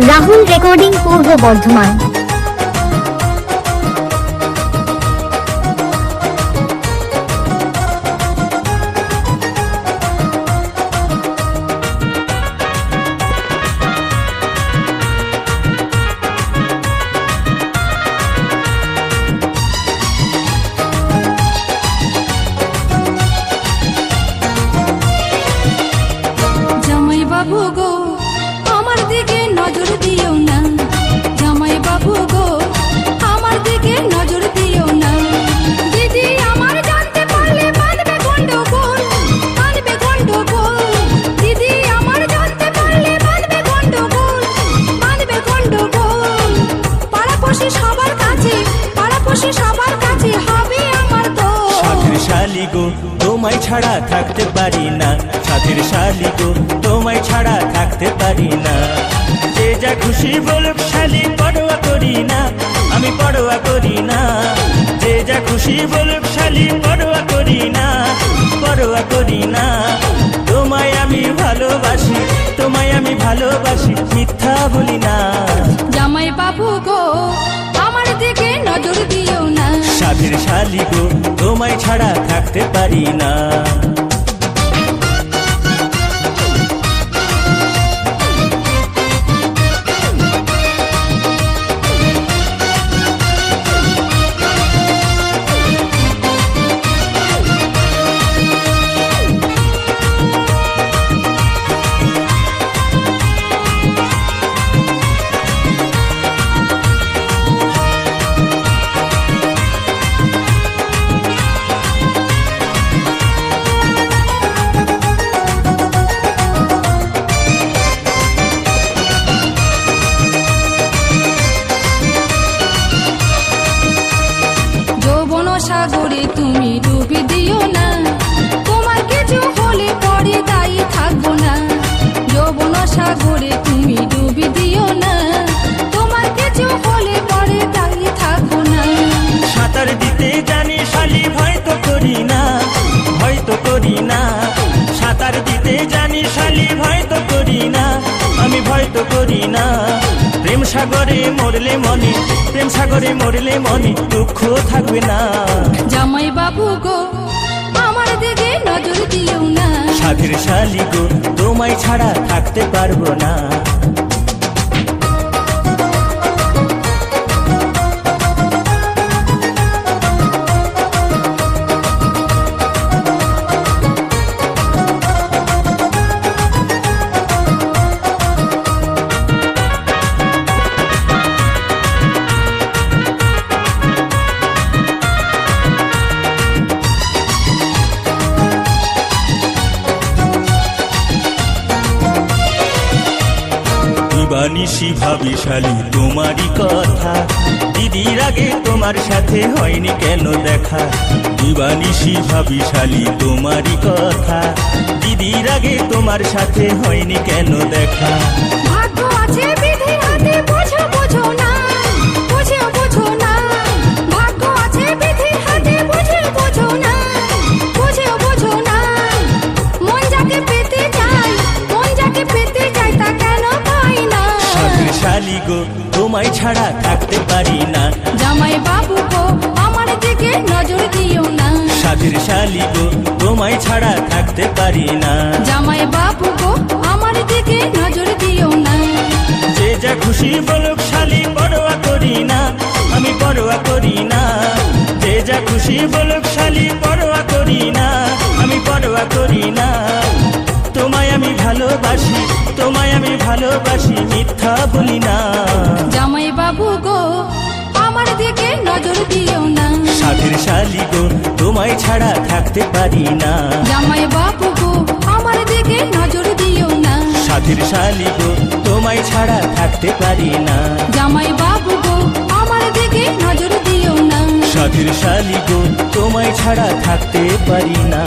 Rahul recording, পূর্ব বর্ধমান। জামাই বাবু গো আমার দিকে নজর দিও না, জামাই বাবু গো আমার দিকে নজর দিও না। দিদি আমার জানতে পারলে বাঁধবে গন্ডগোল, বাঁধবে গন্ডগোল। দিদি আমার জানতে পারলে বাঁধবে গন্ডগোল, বাঁধবে গন্ডগোল। পাড়াপড়শি সবার কাছে, পাড়াপড়শি সবার কাছে হবে আমার দোষ। সাথের শালি গো তোমায় ছাড়া থাকতে পারি না, সাথের শালি গো তোমায় ছাড়া থাকতে পারি না। যে যা খুশি বলুক শালি পরোয়া করি না, আমি পরোয়া করি না। যে যা খুশি বলুক শালি পরোয়া করি না, পরোয়া করি না। তোমায় আমি ভালোবাসি, তোমায় আমি ভালোবাসি, মিথ্যা বলি না। জামাই বাবু গো আমার দিকে নজর দিও না, সাথের শালি গো তোমায় ছাড়া থাকতে পারি না। যৌবন সাগরে তুমি ডুবি দিও না, তোমার কিছু হলে পরে দায়ী থাকবো না। যৌবন সাগরে তুমি ডুবি দিও না, তোমার কিছু হলে পরে দায়ী থাকবো না। সাঁতার দিতে জানি শালি ভয় তো করি না, ভয় তো করি না। সাঁতার দিতে জানি শালি ভয় তো করি না, আমি ভয় তো করি না। প্রেম সাগরে মরলে মনে, প্রেম সাগরে মরলে মনে দুঃখ থাকবে না। জামাই বাবু গো আমার দিকে নজর দিও না, সাথের শালি গো তোমায় ছাড়া থাকতে পারবো না। দিবানিশি ভাবি শালি তোমারই কথা, দিদির আগে তোমার সাথে হয়নি কেন দেখা। দিবানিশি ভাবি শালি তোমারই কথা, দিদির আগে তোমার সাথে হয়নি কেন দেখা। ভাগ্য আছে বিধির হাতে, বোঝো বোঝো না, বোঝো বোঝো না। ভাগ্য আছে বিধির হাতে, বোঝো বোঝো না, বোঝো বোঝো না। মন যাকে পেতে চাই, মন যাকে পেতে চাই তা কেন পাই না। সাথের শালি গো তোমায় ছাড়া থাকতে পারি না, জামাই বাবু গো আমার দিকে নজর দিও না, সাথের শালি গো তোমায় ছাড়া থাকতে পারি না। জামাই বাবু গো আমার দিকে নজর দিও না। যে যা খুশি বলুক শালি পরোয়া করি না, আমি পরোয়া করি না। যে যা খুশি বলুক শালি পরোয়া করি না, আমি পরোয়া করি না। তোমায় আমি ভালোবাসি, তোমায় আমি ভালোবাসি, মিথ্যা বলি না। জামাই বাবু গো আমার দিকে নজর দিও না, সাথের শালি গো তোমায় ছাড়া থাকতে পারি না। জামাই বাবু গো আমার দিকে নজর দিও না, সাথের শালি গো তোমায় ছাড়া থাকতে পারি না। জামাই বাবু গো আমার দিকে নজর দিও না। সাথের শালি গো তোমায় ছাড়া থাকতে পারি না।